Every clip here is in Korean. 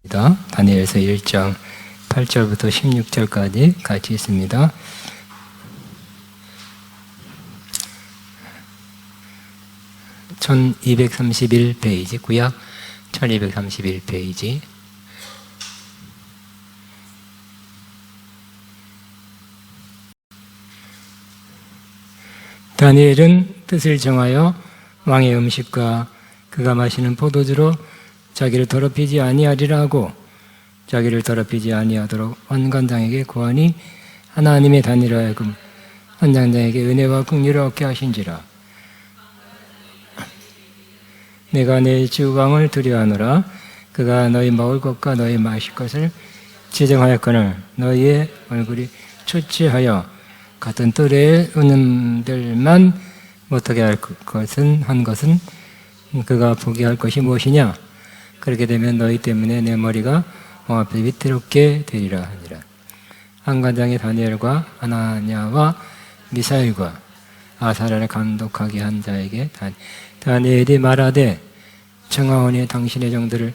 다니엘서 1장 8절부터 16절까지 같이 있습니다. (1231페이지) 구약 1231페이지. 다니엘은 뜻을 정하여 왕의 음식과 그가 마시는 포도주로 자기를 더럽히지 아니하리라 하고 자기를 더럽히지 아니하도록 환관장에게 구하니 하나님의 다니엘로 하여금 환관장에게 은혜와 긍휼을 얻게 하신지라. 내가 내 주 왕을 두려워하노라. 그가 너희 먹을 것과 너희 마실 것을 지정하였거늘 너희의 얼굴이 초췌하여 같은 또래의 은음들만 못하게 한 것은 그가 보게 할 것이 무엇이냐? 그렇게 되면 너희 때문에 내 머리가 왕 앞에 위태롭게 되리라 하니라. 환관장의 다니엘과 하나냐와 미사일과 아사랴를 감독하게 한 자에게 다니엘이 말하되 청하오니 당신의 종들을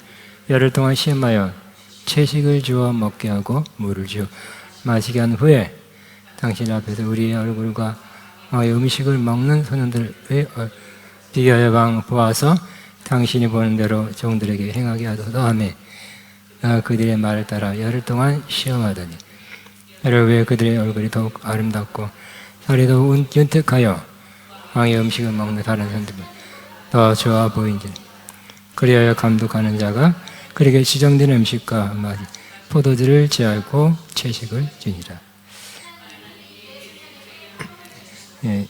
열흘 동안 시험하여 채식을 주어 먹게 하고 물을 주어 마시게 한 후에 당신 앞에서 우리의 얼굴과 왕의 음식을 먹는 소년들을 비교하여 왕 보아서 당신이 보는 대로 종들에게 행하게 하소서 하며 그들의 말을 따라 열흘 동안 시험하더니 열흘 후에 그들의 얼굴이 더욱 아름답고 살이 더욱 윤택하여 왕의 음식을 먹는 다른 사람들보다 더 좋아 보인지라. 그리하여 감독하는 자가 그에게 지정된 음식과 포도주를 제하고 채식을 주니라. 예.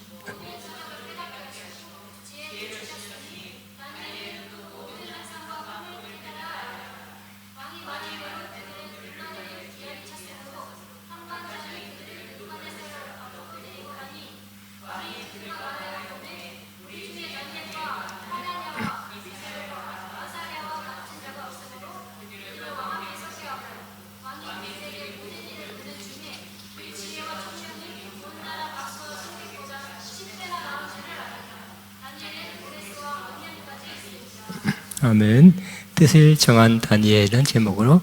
아멘. 뜻을 정한 다니엘은 제목으로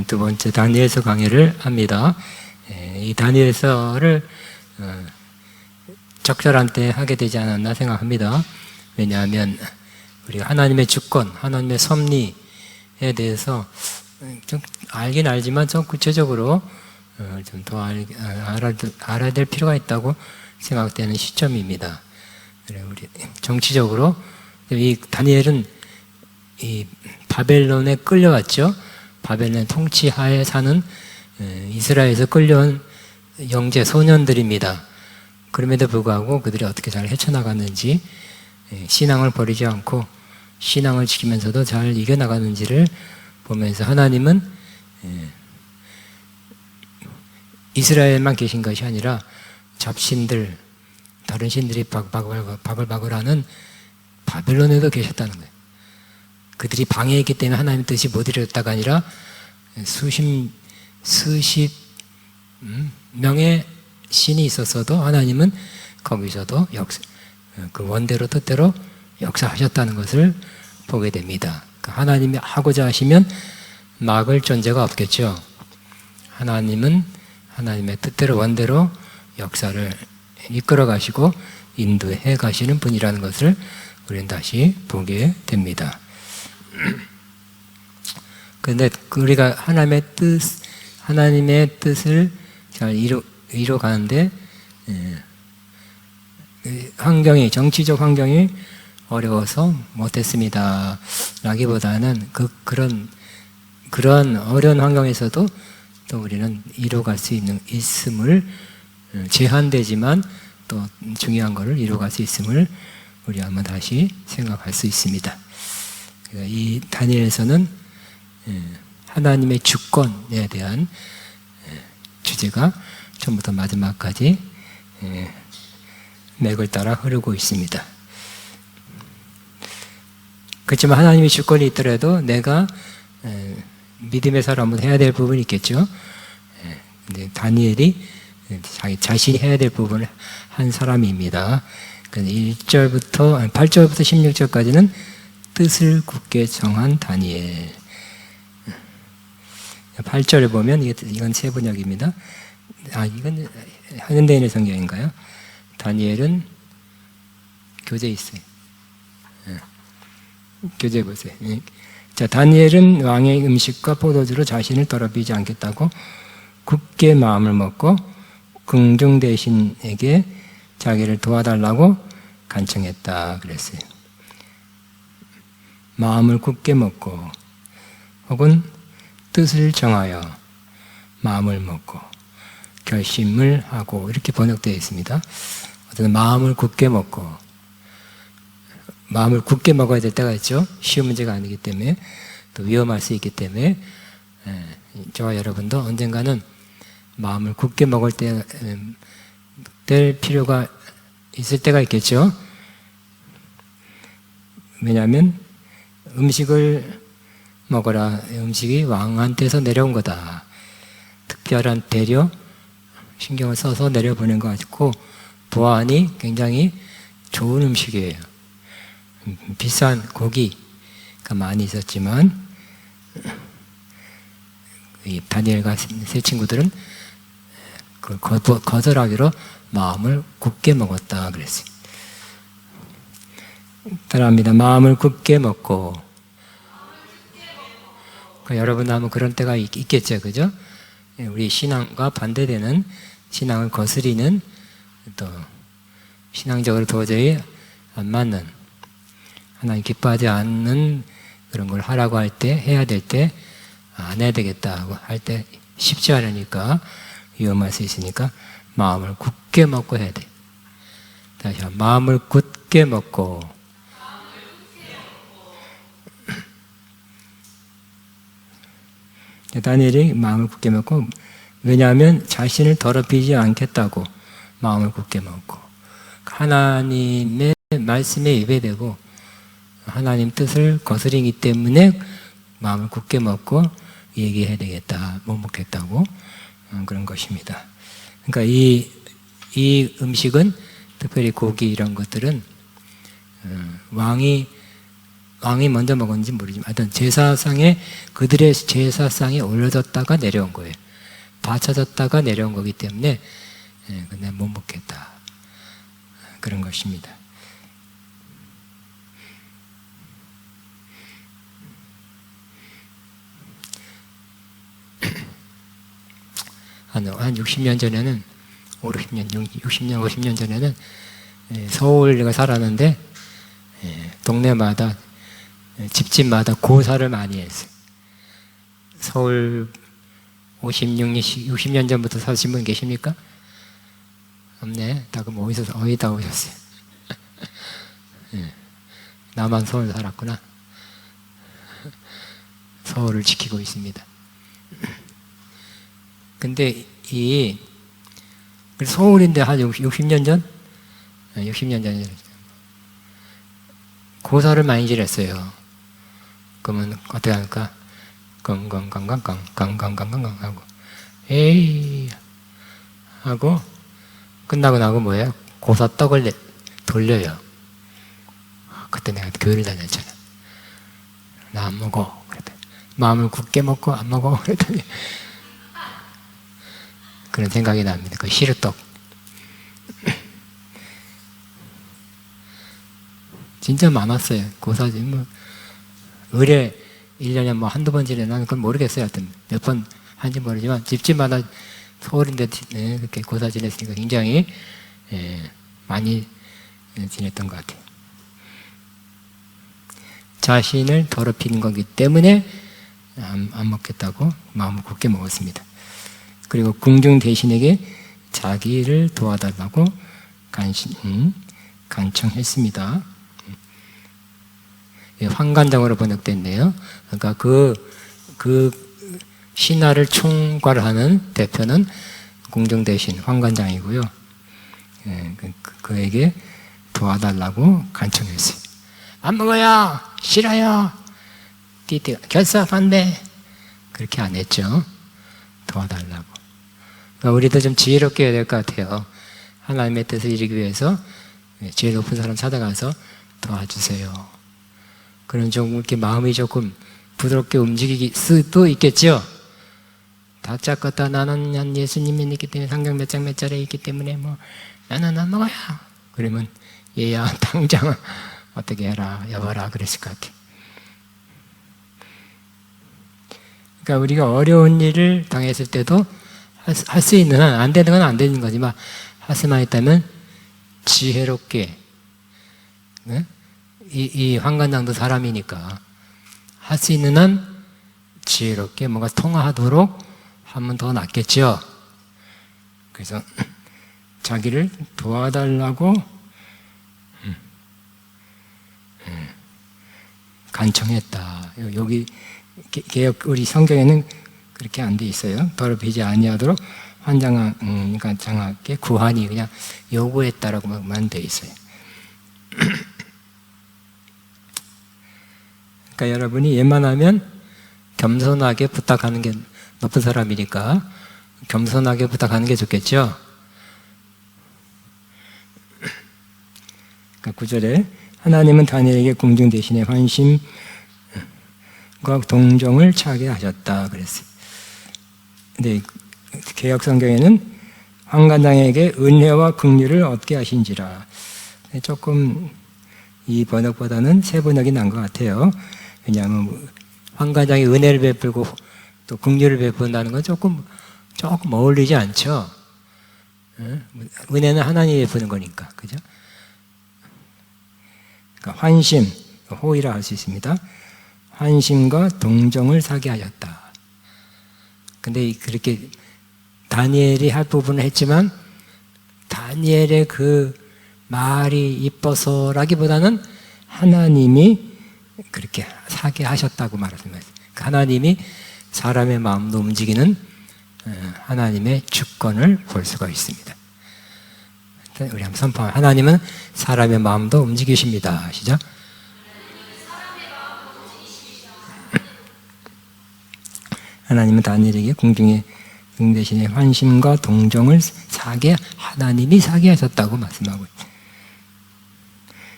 두 번째 다니엘서 강의를 합니다. 이 다니엘서를 적절한 때 하게 되지 않았나 생각합니다. 왜냐하면 우리가 하나님의 주권, 하나님의 섭리에 대해서 좀 알긴 알지만 좀 구체적으로 좀 더 알아야 될 필요가 있다고 생각되는 시점입니다. 우리 정치적으로 이 다니엘은 이 바벨론에 끌려왔죠. 바벨론 통치하에 사는 이스라엘에서 끌려온 영재 소년들입니다. 그럼에도 불구하고 그들이 어떻게 잘 헤쳐나갔는지, 신앙을 버리지 않고 신앙을 지키면서도 잘 이겨나가는지를 보면서 하나님은 이스라엘만 계신 것이 아니라 잡신들, 다른 신들이 바글바글하는 바벨론에도 계셨다는 거예요. 그들이 방해했기 때문에 하나님의 뜻이 못 이루어졌다가 아니라 수십 명의 신이 있었어도 하나님은 거기서도 그 원대로 뜻대로 역사하셨다는 것을 보게 됩니다. 하나님이 하고자 하시면 막을 존재가 없겠죠. 하나님은 하나님의 뜻대로 원대로 역사를 이끌어 가시고 인도해 가시는 분이라는 것을 우리는 다시 보게 됩니다. 그런데 우리가 하나님의 뜻을 잘 이뤄가는데 정치적 환경이 어려워서 못했습니다. 라기보다는 그런 어려운 환경에서도 또 우리는 이뤄갈 수 있음을 제한되지만 또 중요한 것을 이뤄갈 수 있음을 우리 한번 다시 생각할 수 있습니다. 이 다니엘서는 하나님의 주권에 대한 주제가 처음부터 마지막까지 맥을 따라 흐르고 있습니다. 그렇지만 하나님의 주권이 있더라도 내가 믿음의 사람은 해야 될 부분이 있겠죠. 근데 다니엘이 자기 자신이 해야 될 부분을 한 사람입니다. 8절부터 16절까지는 뜻을 굳게 정한 다니엘. 8절을 보면 이건 세 번역입니다. 이건 현대인의 성경인가요? 다니엘은 교재 있어요. 교재 보세요. 자, 다니엘은 왕의 음식과 포도주로 자신을 더럽히지 않겠다고 굳게 마음을 먹고 궁중 대신에게 자기를 도와달라고 간청했다 그랬어요. 마음을 굳게 먹고 혹은 뜻을 정하여 마음을 먹고 결심을 하고 이렇게 번역되어 있습니다. 어떤 마음을 굳게 먹고, 마음을 굳게 먹어야 될 때가 있죠. 쉬운 문제가 아니기 때문에, 또 위험할 수 있기 때문에 저와 여러분도 언젠가는 마음을 굳게 먹을 될 필요가 있을 때가 있겠죠. 왜냐하면 음식을 먹어라. 음식이 왕한테서 내려온 거다. 특별한 배려, 신경을 써서 내려보낸 것 같고, 보안이 굉장히 좋은 음식이에요. 비싼 고기가 많이 있었지만 이 다니엘과 세 친구들은 그걸 거절하기로 마음을 굳게 먹었다 그랬어요. 따라합니다. 마음을 굳게 먹고. 여러분 아마 그런 때가 있겠죠, 그죠? 우리 신앙과 반대되는 신앙을 거스리는, 또 신앙적으로 도저히 안 맞는, 하나님 기뻐하지 않는 그런 걸 하라고 할 때, 해야 될 때 안 해야 되겠다고 할 때 쉽지 않으니까, 위험할 수 있으니까 마음을 굳게 먹고 해야 돼. 다시 한번 마음을 굳게 먹고. 다니엘이 마음을 굳게 먹고, 왜냐하면 자신을 더럽히지 않겠다고 마음을 굳게 먹고, 하나님의 말씀에 예배되고 하나님 뜻을 거스리기 때문에 마음을 굳게 먹고 얘기해야 되겠다, 못 먹겠다고, 그런 것입니다. 그러니까 이 음식은, 특별히 고기 이런 것들은 왕이 먼저 먹었는지 모르지만 하여튼 제사상에, 그들의 제사상에 올려졌다가 내려온 거예요. 바쳐졌다가 내려온 거기 때문에 근데 못 먹겠다, 그런 것입니다. 한 60년 전에는, 50년 전에는 서울 내가 살았는데 동네마다, 집집마다 고사를 많이 했어요. 서울 60년 전부터 사신 분 계십니까? 없네. 다 그럼 어디다 오셨어요? 나만 서울 살았구나. 서울을 지키고 있습니다. 근데 서울인데 한 60년 전? 60년 전에 고사를 많이 지냈어요. 그러면 어떻게 할까? 깡깡깡깡깡깡깡깡깡 하고 에이 하고 끝나고 나고 뭐예요? 고사 떡을 돌려요. 그때 내가 교회를 다녔잖아. 나 안 먹어. 그랬더니 마음을 굳게 먹고 안 먹어. 그랬더니 그런 생각이 납니다. 그 시루떡. 진짜 많았어요. 고사지. 의뢰 1년에 한두 번 지내. 나는 그건 모르겠어요. 하여튼 몇 번 한지 모르지만 집집마다 서울인데 그렇게 고사 지냈으니까 굉장히 많이 지냈던 것 같아요. 자신을 더럽히는 거기 때문에 안 먹겠다고 마음을 굳게 먹었습니다. 그리고 궁중 대신에게 자기를 도와달라고 간청했습니다. 환관장으로 번역됐네요. 그러니까 그 신하를 총괄하는 대표는 궁중 대신 환관장이고요. 그에게 도와달라고 간청했어요. 안 먹어요, 싫어요, 결사 반대, 그렇게 안 했죠. 도와달라고. 그러니까 우리도 좀 지혜롭게 해야 될 것 같아요. 하나님의 뜻을 이루기 위해서 제일 높은 사람 찾아가서 도와주세요. 그런 좀 이렇게 마음이 조금 부드럽게 움직일 수도 있겠죠. 다짜 껐다 나는 예수님이 있기 때문에 성경 몇 장 몇 절에 있기 때문에 뭐 나는 안 먹어요. 그러면 얘야 당장 어떻게 해라 여봐라 그랬을 것 같아. 그러니까 우리가 어려운 일을 당했을 때도 할 수 있는 한, 안 되는 건 안 되는 거지만 할 수만 있다면 지혜롭게, 네? 이 황관장도 사람이니까 할 수 있는 한 지혜롭게 뭔가 통화하도록 하면 더 낫겠죠. 그래서 자기를 도와달라고 간청했다. 여기 개역 우리 성경에는 그렇게 안 돼 있어요. 더럽히지 아니하도록 환장하게 구한이 그냥 요구했다라고만 돼 있어요. 그러니까 여러분이 웬만하면 겸손하게 부탁하는 게 높은 사람이니까 겸손하게 부탁하는 게 좋겠죠. 그러니까 9절에 하나님은 다니엘에게 궁중 대신에 환심과 동정을 차게 하셨다 그랬어요. 근데 개역 성경에는 환관장에게 은혜와 긍휼을 얻게 하신지라. 조금 이 번역보다는 새 번역이 난 것 같아요. 왜냐하면 환관장이 은혜를 베풀고 또 긍휼을 베푼다는 건 조금 어울리지 않죠. 은혜는 하나님이 베푸는 거니까, 그죠? 그러니까 환심, 호의라 할 수 있습니다. 환심과 동정을 사게 하셨다. 근데 그렇게 다니엘이 할 부분을 했지만 다니엘의 그 말이 이뻐서라기보다는 하나님이 그렇게 사게 하셨다고 말했습니다. 하나님이 사람의 마음도 움직이는 하나님의 주권을 볼 수가 있습니다. 우리 한번 선포합니다. 하나님은 사람의 마음도 움직이십니다. 시작. 하나님은 다니엘에게 궁중 대신에 환심과 동정을 하나님이 사게 하셨다고 말씀하고 있습니다.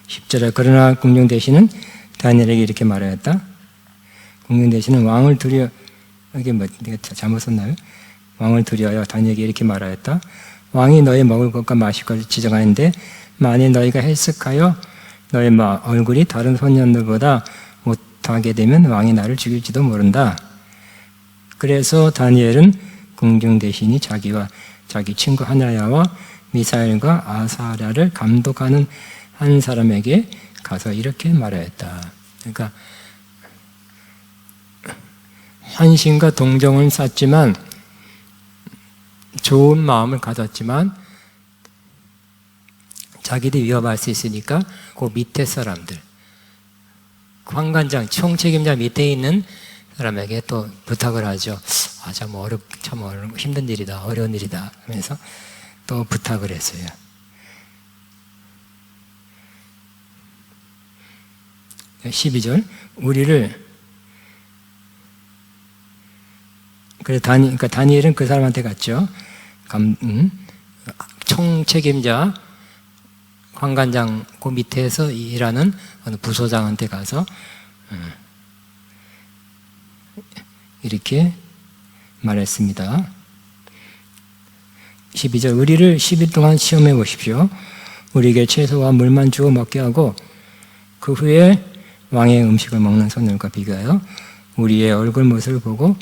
10절에 그러나 궁중 대신은 다니엘에게 이렇게 말하였다. 궁중 대신은 왕을 두려 이게 뭐 내가 잘못 썼나요? 왕을 두려하여 다니엘에게 이렇게 말하였다. 왕이 너희 먹을 것과 마실 것을 지정하는데 만일 너희가 해석하여 너희 얼굴이 다른 소년들보다 못하게 되면 왕이 나를 죽일지도 모른다. 그래서 다니엘은 궁중 대신이 자기와 자기 친구 하나야와 미사엘과 아사랴를 감독하는 한 사람에게 가서 이렇게 말하였다. 그러니까 환심과 동정을 쌓지만 좋은 마음을 가졌지만 자기도 위협할 수 있으니까 그 밑에 사람들, 관관장, 총책임자 밑에 있는 사람에게 또 부탁을 하죠. 참 힘든 일이다, 어려운 일이다 하면서 또 부탁을 했어요. 네, 12절 우리를 그러니까 다니엘은 그 사람한테 갔죠. 총책임자 관관장 그 밑에서 일하는 어느 부소장한테 가서 이렇게 말했습니다. 12절 우리를 10일 동안 시험해 보십시오. 우리에게 채소와 물만 주어 먹게 하고 그 후에 왕의 음식을 먹는 손들과 비교하여 우리의 얼굴 모습을 보고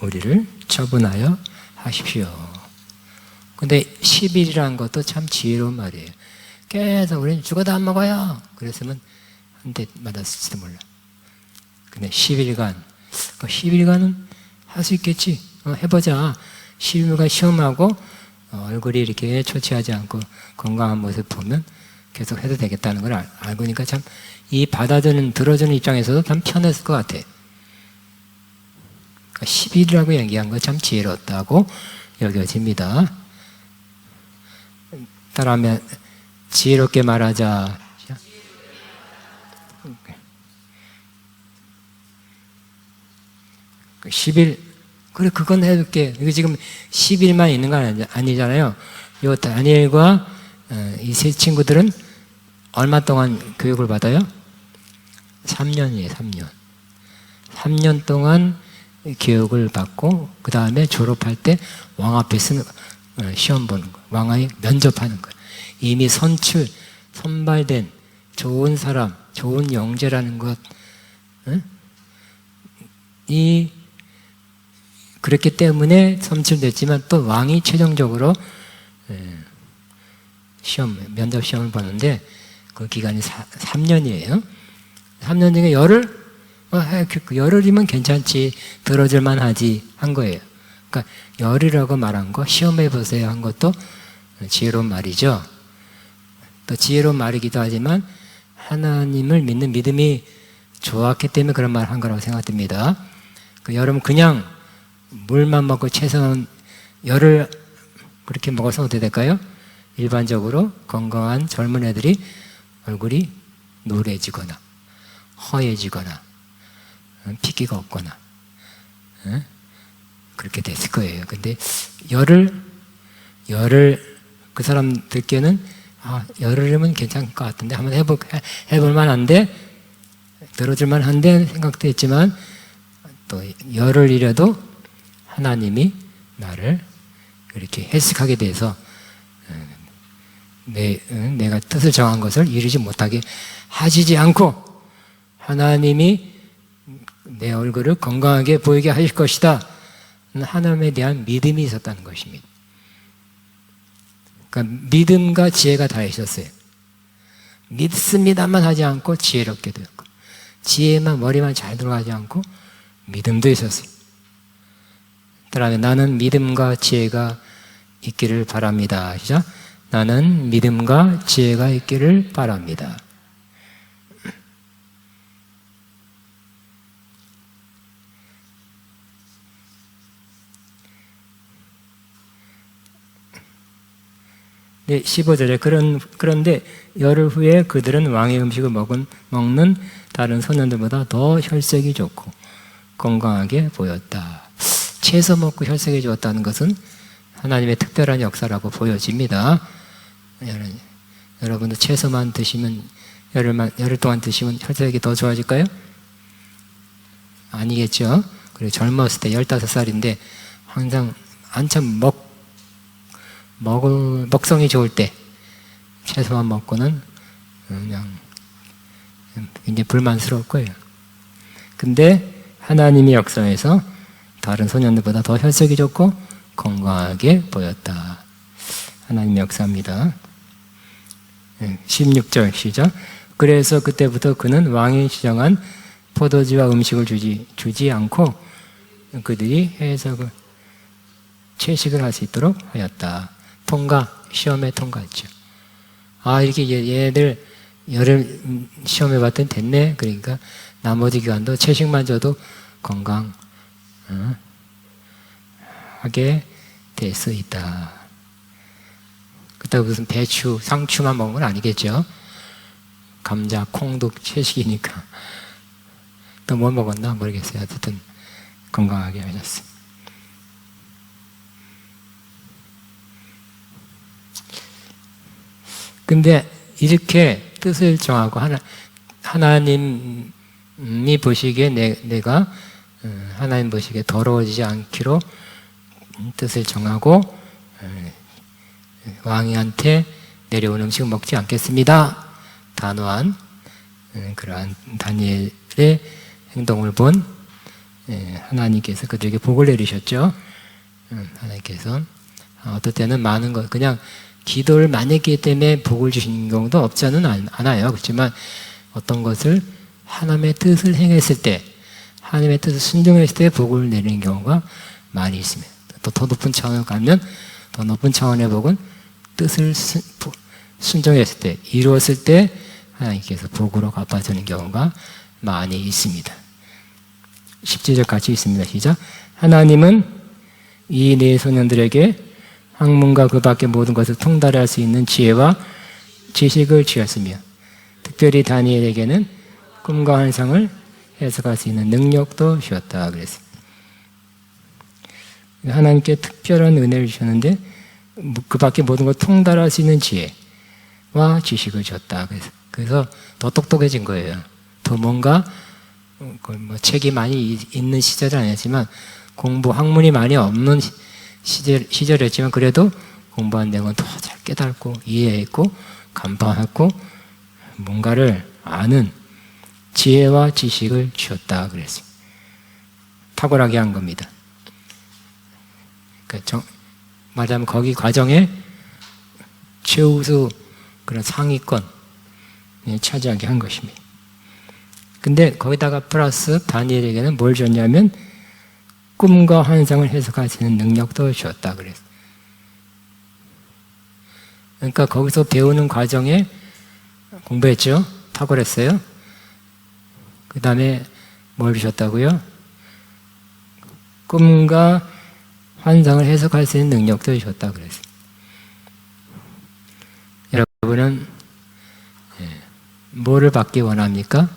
우리를 처분하여 하십시오. 근데 10일이라는 것도 참 지혜로운 말이에요. 계속 우리는 죽어도 안 먹어요. 그랬으면 한 대 맞았을지도 몰라. 근데 10일간, 그 10일간은 할 수 있겠지. 해보자. 10일간 시험하고 얼굴이 이렇게 초췌하지 않고 건강한 모습 보면 계속 해도 되겠다는 걸 알고 니까 참 이 들어주는 입장에서도 참 편했을 것 같아. 10일이라고 얘기한 거 참 지혜롭다고 여겨집니다. 따라하면 지혜롭게 말하자. 10일 그래 그건 해줄게. 이거 지금 10일만 있는 건 아니잖아요. 요 다니엘과 이 세 친구들은 얼마 동안 교육을 받아요? 3년이에요. 3년. 3년 동안 교육을 받고 그 다음에 졸업할 때 왕 앞에서 시험 보는 거, 왕의 면접하는 거. 이미 선발된 좋은 사람, 좋은 영재라는 것, 이 그렇기 때문에 선출됐지만 또 왕이 최종적으로 면접 시험을 보는데 그 기간이 3년이에요. 3년 중에 열흘이면 괜찮지, 들어줄만 하지 한 거예요. 그러니까 열이라고 말한 거, 시험해 보세요 한 것도 지혜로운 말이죠. 또 지혜로운 말이기도 하지만 하나님을 믿는 믿음이 좋았기 때문에 그런 말을 한 거라고 생각됩니다. 여러분 그냥 물만 먹고 최소한 열을 그렇게 먹어서 어떻게 될까요? 일반적으로 건강한 젊은 애들이 얼굴이 노래지거나 허해지거나 핏기가 없거나 그렇게 됐을 거예요. 근데 열을 그 사람 듣기에는 열흘이면 괜찮을 것 같은데 한번 해볼 만한데 들어줄 만한데 생각도 했지만 또 열흘이라도 하나님이 나를 이렇게 해석하게 돼서 내가 뜻을 정한 것을 이루지 못하게 하시지 않고 하나님이 내 얼굴을 건강하게 보이게 하실 것이다. 하나님에 대한 믿음이 있었다는 것입니다. 그러니까 믿음과 지혜가 다 있었어요. 믿습니다만 하지 않고 지혜롭게 되었고, 지혜만 머리만 잘 들어가지 않고 믿음도 있었어요. 그다음에 나는 믿음과 지혜가 있기를 바랍니다. 시작. 나는 믿음과 지혜가 있기를 바랍니다. 네, 15절에 그런데 열흘 후에 그들은 왕의 음식을 먹는 다른 소년들보다 더 혈색이 좋고 건강하게 보였다. 채소 먹고 혈색이 좋았다는 것은 하나님의 특별한 역사라고 보여집니다. 여러분도 채소만 드시면 열흘 동안 드시면 혈색이 더 좋아질까요? 아니겠죠. 그리고 젊었을 때 15살인데 항상 한참 먹성이 좋을 때 채소만 먹고는 그냥 굉장히 불만스러울 거예요. 근데 하나님의 역사에서 다른 소년들보다 더 혈색이 좋고 건강하게 보였다. 하나님의 역사입니다. 16절 시작. 그래서 그때부터 그는 왕이 지정한 포도주와 음식을 주지 않고 그들이 해석을 채식을 할 수 있도록 하였다. 시험에 통과했죠. 이렇게 얘들 열을 시험해 봤더니 됐네. 그러니까 나머지 기간도 채식만 줘도 건강하게 될 수 있다. 그렇다고 무슨 배추, 상추만 먹은 건 아니겠죠. 감자, 콩도 채식이니까. 또 뭐 먹었나 모르겠어요. 어쨌든 건강하게 하셨어요. 근데 이렇게 뜻을 정하고 하나님이 보시기에 내가 하나님 보시기에 더러워지지 않기로 뜻을 정하고 왕이한테 내려온 음식을 먹지 않겠습니다. 단호한 그러한 다니엘의 행동을 본 하나님께서 그들에게 복을 내리셨죠. 하나님께서 어떨 때는 많은 것 그냥 기도를 많이 했기 때문에 복을 주신 경우도 없지는 않아요. 그렇지만 어떤 것을 하나님의 뜻을 행했을 때, 하나님의 뜻을 순종했을 때 복을 내리는 경우가 많이 있습니다. 또 더 높은 차원을 가면 더 높은 차원의 복은 뜻을 순종했을 때, 이루었을 때 하나님께서 복으로 갚아주는 경우가 많이 있습니다. 17절 같이 있습니다. 시작. 하나님은 이 네 소년들에게 학문과 그 밖의 모든 것을 통달할 수 있는 지혜와 지식을 주었으며 특별히 다니엘에게는 꿈과 환상을 해석할 수 있는 능력도 주었다 그랬습니다. 하나님께 특별한 은혜를 주셨는데 그 밖의 모든 것을 통달할 수 있는 지혜와 지식을 주었다. 그래서 더 똑똑해진 거예요. 더 뭔가 뭐 책이 많이 있는 시절은 아니었지만 공부 학문이 많이 없는 시절이었지만 그래도 공부한 내용은 더 잘 깨닫고 이해했고 간파했고 뭔가를 아는 지혜와 지식을 주었다 그랬어요. 탁월하게 한 겁니다. 그러니까 말하자면 거기 과정에 최우수 그런 상위권 차지하게 한 것입니다. 근데 거기다가 플러스 다니엘에게는 뭘 줬냐면 꿈과 환상을 해석할 수 있는 능력도 주었다 그랬어요. 그러니까 거기서 배우는 과정에 공부했죠? 탁월했어요. 그 다음에 뭘 주셨다고요? 꿈과 환상을 해석할 수 있는 능력도 주셨다 그랬어요. 여러분은 뭐를 받기 원합니까?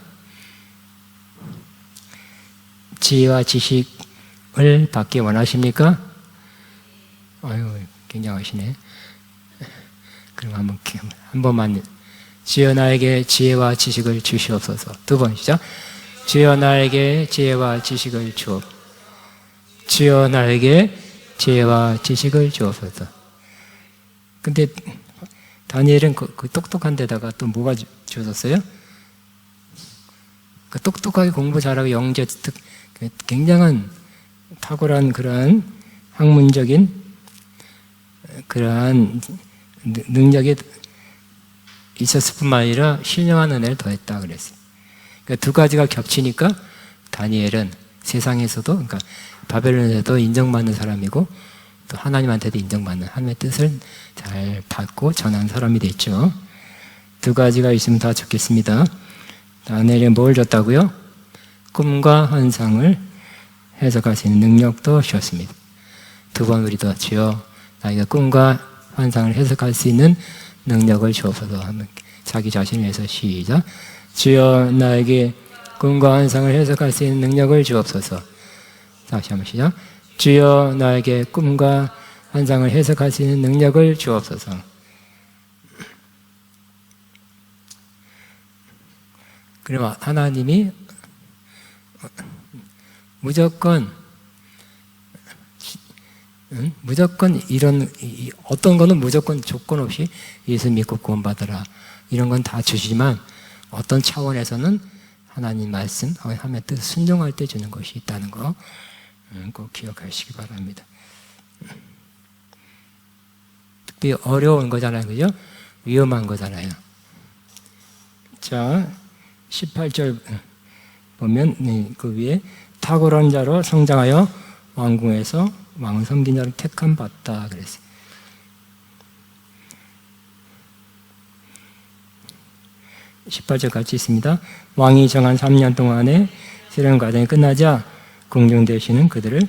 지혜와 지식을 받기 원하십니까? 아유, 굉장하시네. 그럼 한 번만. 주여 나에게 지혜와 지식을 주시옵소서. 두 번 시작. 주여 나에게 지혜와 지식을 주옵소서. 주여 나에게 지혜와 지식을 주옵소서. 근데 다니엘은 그 똑똑한 데다가 또 뭐가 주었어요? 그 똑똑하게 공부 잘하고 영재 특 굉장한 탁월한 그러한 학문적인 그러한 능력이 있었을 뿐만 아니라 신령한 은혜를 더했다 그랬어요. 그러니까 두 가지가 겹치니까 다니엘은 세상에서도 그러니까 바벨론에서도 인정받는 사람이고 또 하나님한테도 인정받는 하나님의 뜻을 잘 받고 전한 사람이 됐죠. 두 가지가 있으면 다 좋겠습니다. 다니엘이 뭘 줬다고요? 꿈과 환상을 해석할 수 있는 능력도 주었습니다. 두 번 우리도 주여 나에게 꿈과 환상을 해석할 수 있는 능력을 주옵소서 하면 자기 자신을 위해서 시작. 주여 나에게 꿈과 환상을 해석할 수 있는 능력을 주옵소서. 다시 한번 시작. 주여 나에게 꿈과 환상을 해석할 수 있는 능력을 주옵소서. 그럼 하나님이 무조건 이런 어떤 거는 무조건 조건 없이 예수 믿고 구원받으라 이런 건 다 주시지만 어떤 차원에서는 하나님 말씀 하나님의 뜻 순종할 때 주는 것이 있다는 거 꼭 기억하시기 바랍니다. 특히 어려운 거잖아요, 그죠? 위험한 거잖아요. 자, 18절 보면 그 위에 탁월한 자로 성장하여 왕궁에서 왕을 섬긴 자를 택함 받다 그랬어요. 음. 18절 같이 있습니다. 왕이 정한 3년 동안의 세련 과정이 끝나자 궁중 대신은 그들을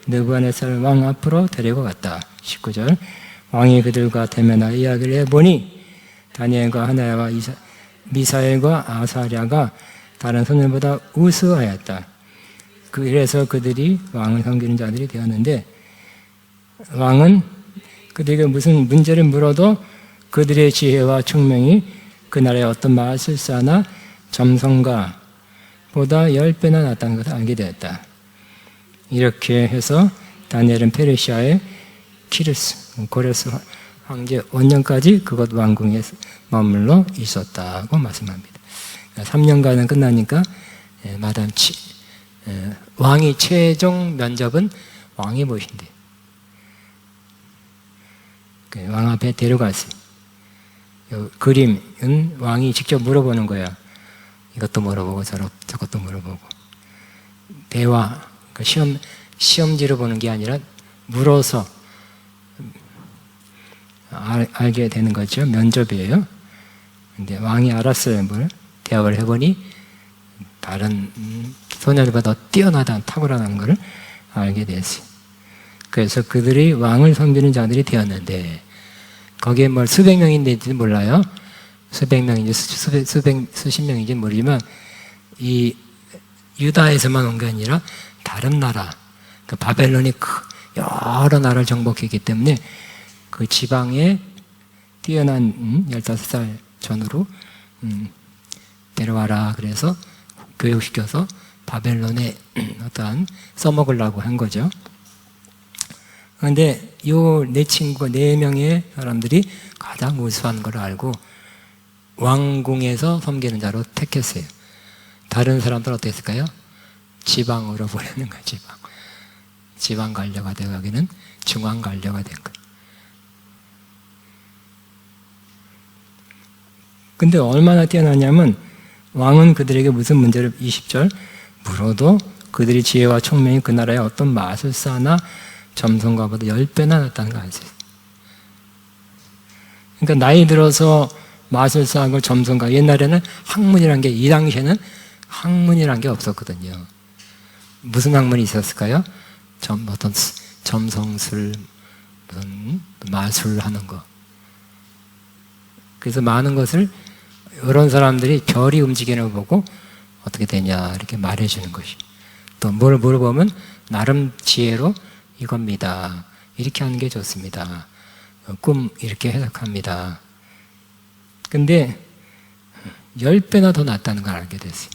느부갓네살 왕 앞으로 데리고 갔다. 19절 왕이 그들과 대면하여 이야기를 해보니 다니엘과 하나야와 미사엘과 아사랴가 다른 소년보다 우수하였다. 그래서 그들이 왕을 섬기는 자들이 되었는데 왕은 그들에게 무슨 문제를 물어도 그들의 지혜와 총명이 그 나라에 어떤 마술사나 점성가보다 10배나 낫다는 것을 알게 되었다. 이렇게 해서 다니엘은 페르시아의 키르스, 고레스 황제 원년까지 그것 왕궁에 머물러 있었다고 말씀합니다. 3년간은 끝나니까 마담 왕이 최종 면접은 왕이 모신대. 왕 앞에 데려갔어요. 그림은 왕이 직접 물어보는 거야. 이것도 물어보고 저것도 물어보고. 대화, 시험지로 보는 게 아니라 물어서 알게 되는 거죠. 면접이에요. 근데 왕이 알았어요. 뭘 대화를 해보니 다른 소년들보다 더 뛰어나다는 탁월하다는 것을 알게 됐어요. 그래서 그들이 왕을 섬기는 자들이 되었는데 거기에 뭘 수백 명인지는 몰라요. 수백 명인지 수십 명인지 모르지만 이 유다에서만 온 게 아니라 다른 나라, 그 바벨론이 여러 나라를 정복했기 때문에 그 지방에 뛰어난 15살 전후로 데려와라. 그래서 교육시켜서 바벨론에 어떠한 써먹으려고 한 거죠. 그런데 요 네 친구가 4명의 사람들이 가장 우수한 걸 알고 왕궁에서 섬기는 자로 택했어요. 다른 사람들은 어땠을까요? 지방으로 보내는 거예요. 지방 관료가 되고 여기는 중앙 관료가 된 거예요. 근데 얼마나 뛰어나냐면 왕은 그들에게 무슨 문제를 20절 물어도 그들이 지혜와 총명이 그 나라의 어떤 마술사나 점성가보다 10배나 낫다는 거 아세요? 그러니까 나이 들어서 마술사하고 점성가, 옛날에는 학문이란 게, 이 당시에는 학문이란 게 없었거든요. 무슨 학문이 있었을까요? 어떤 점성술, 무슨 마술 하는 거. 그래서 많은 것을 이런 사람들이 별이 움직이는 걸 보고 어떻게 되냐 이렇게 말해주는 것이. 또 뭘 물어보면 나름 지혜로 이겁니다. 이렇게 하는 게 좋습니다. 꿈 이렇게 해석합니다. 근데 10배나 더 낫다는 걸 알게 됐어요.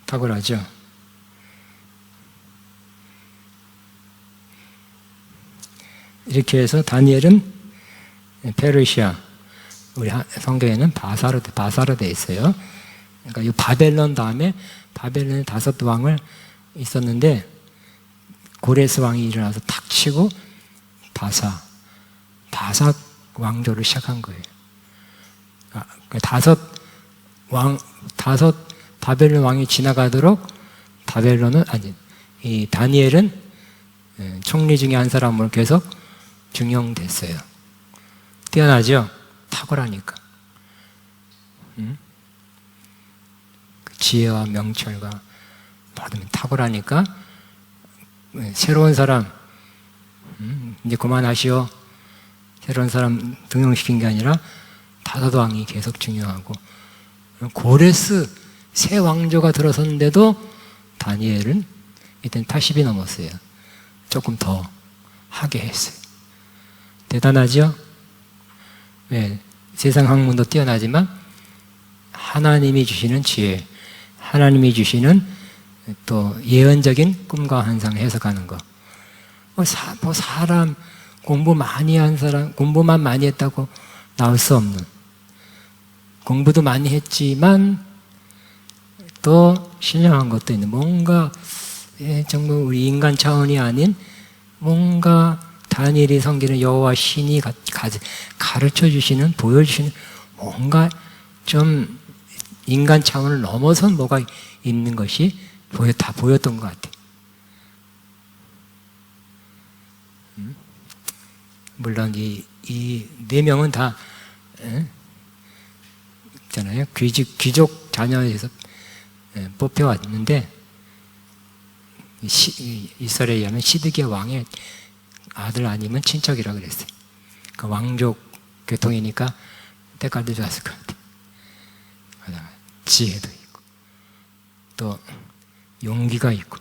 탁월하죠? 이렇게 해서 다니엘은 페르시아, 우리 성경에는 바사로 돼 있어요. 그러니까 이 바벨론 다음에 바벨론에 5왕을 있었는데 고레스 왕이 일어나서 탁 치고 바사 왕조를 시작한 거예요. 다섯 바벨론 왕이 지나가도록 이 다니엘은 총리 중에 한 사람으로 계속 중용됐어요. 뛰어나죠? 탁월하니까. 그 지혜와 명철과 받으면 탁월하니까 새로운 사람 이제 그만하시오. 새로운 사람 등용시킨 게 아니라 5왕이 계속 중요하고 고레스 새 왕조가 들어섰는데도 다니엘은 이때는 80이 넘었어요. 조금 더 하게 했어요. 대단하죠? 네, 세상 학문도 뛰어나지만 하나님이 주시는 지혜, 하나님이 주시는 또 예언적인 꿈과 환상을 해석하는 거. 사람 공부 많이 한 사람, 공부만 많이 했다고 나올 수 없는, 공부도 많이 했지만 또 신령한 것도 있는, 뭔가 정말 우리 인간 차원이 아닌 뭔가 다니엘이 섬기는 여호와 신이 가르쳐 주시는, 보여주시는 뭔가 좀 인간 차원을 넘어선 뭐가 있는 것이 다 보였던 것 같아요. 물론 이 4명은 다 있잖아요. 귀족 자녀에서 뽑혀왔는데 이스라엘에 의하면 시드기야 왕의 아들 아니면 친척이라고 그랬어요. 그 왕족 계통이니까 때깔도 좋았을 것 같아요. 지혜도 있고 또 용기가 있고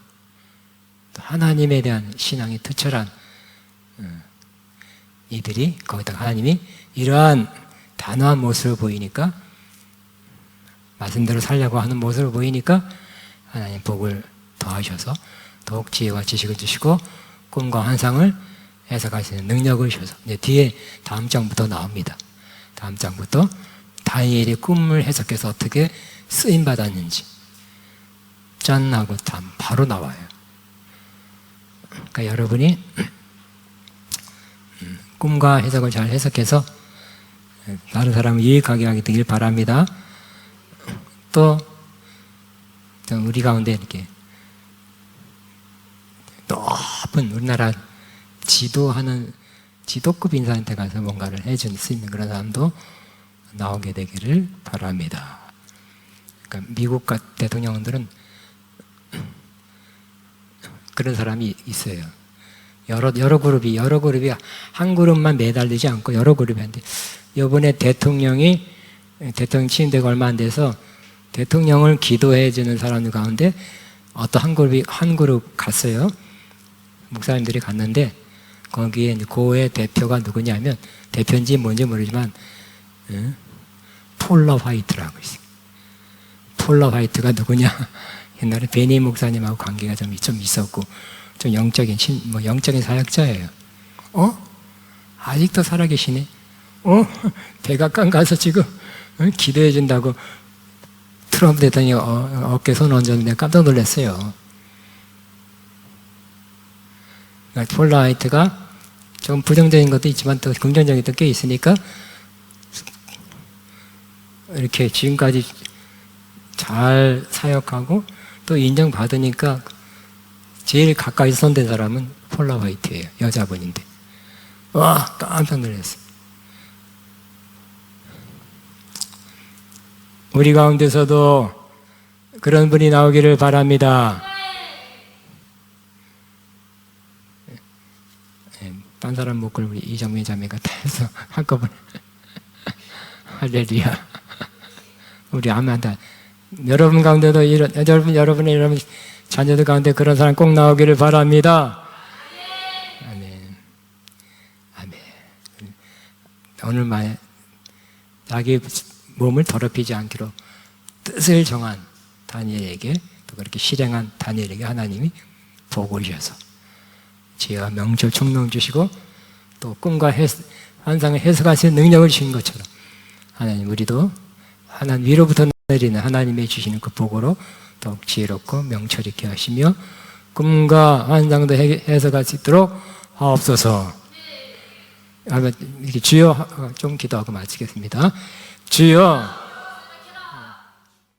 또 하나님에 대한 신앙이 투철한 이들이, 거기다가 하나님이 이러한 단호한 모습을 보이니까, 말씀대로 살려고 하는 모습을 보이니까 하나님 복을 더하셔서 더욱 지혜와 지식을 주시고 꿈과 환상을 해석하시는 능력을 주셔서, 이제 뒤에 다음 장부터 나옵니다. 다음 장부터 다니엘의 꿈을 해석해서 어떻게 쓰임받았는지 짠 하고 바로 나와요. 그러니까 여러분이 꿈과 해석을 잘 해석해서 다른 사람을 유익하게 하게 되길 바랍니다. 또 우리 가운데 이렇게 높은 우리나라 지도급 인사한테 가서 뭔가를 해줄 수 있는 그런 사람도 나오게 되기를 바랍니다. 그러니까 미국 대통령들은 그런 사람이 있어요. 여러 그룹이 한 그룹만 매달리지 않고 여러 그룹이 한데, 이번에 대통령 취임되고 얼마 안 돼서 대통령을 기도해 주는 사람들 가운데 어떤 한 그룹 갔어요. 목사님들이 갔는데 거기에 고의 대표가 누구냐면, 대표인지 뭔지 모르지만 폴러 화이트라고 있어요. 폴러 화이트가 누구냐 옛날에 베니 목사님하고 관계가 좀 있었고, 좀 영적인 사역자예요. 아직도 살아계시네. 백악관 가서 지금 기도해 준다고 트럼프 대통령이 어깨 손 얹었는데 깜짝 놀랐어요. 그러니까 폴 화이트가 좀 부정적인 것도 있지만 또 긍정적인 것도 꽤 있으니까 이렇게 지금까지 잘 사역하고 또 인정받으니까 제일 가까이 손댄 사람은 폴라 화이트예요. 여자분인데. 와, 깜짝 놀랐어요. 우리 가운데서도 그런 분이 나오기를 바랍니다. 딴 사람 목을 우리 이정민 자매가 다 해서 한꺼번에 할렐루야. 우리 아멘다. 여러분 가운데도 여러분의 자녀들 가운데 그런 사람 꼭 나오기를 바랍니다. 아멘. 아멘. 오늘만 자기 몸을 더럽히지 않기로 뜻을 정한 다니엘에게, 또 그렇게 실행한 다니엘에게 하나님이 복을 주셔서 지혜와 명철 총명 주시고 또 꿈과 환상을 해석하시는 능력을 주신 것처럼 하나님, 우리도 하나님 위로부터 내리는 하나님의 주시는 그 복으로 더욱 지혜롭고 명철 있게 하시며 꿈과 환상도 해석할 수 있도록 하옵소서. 이렇게 주여 좀 기도하고 마치겠습니다. 주여,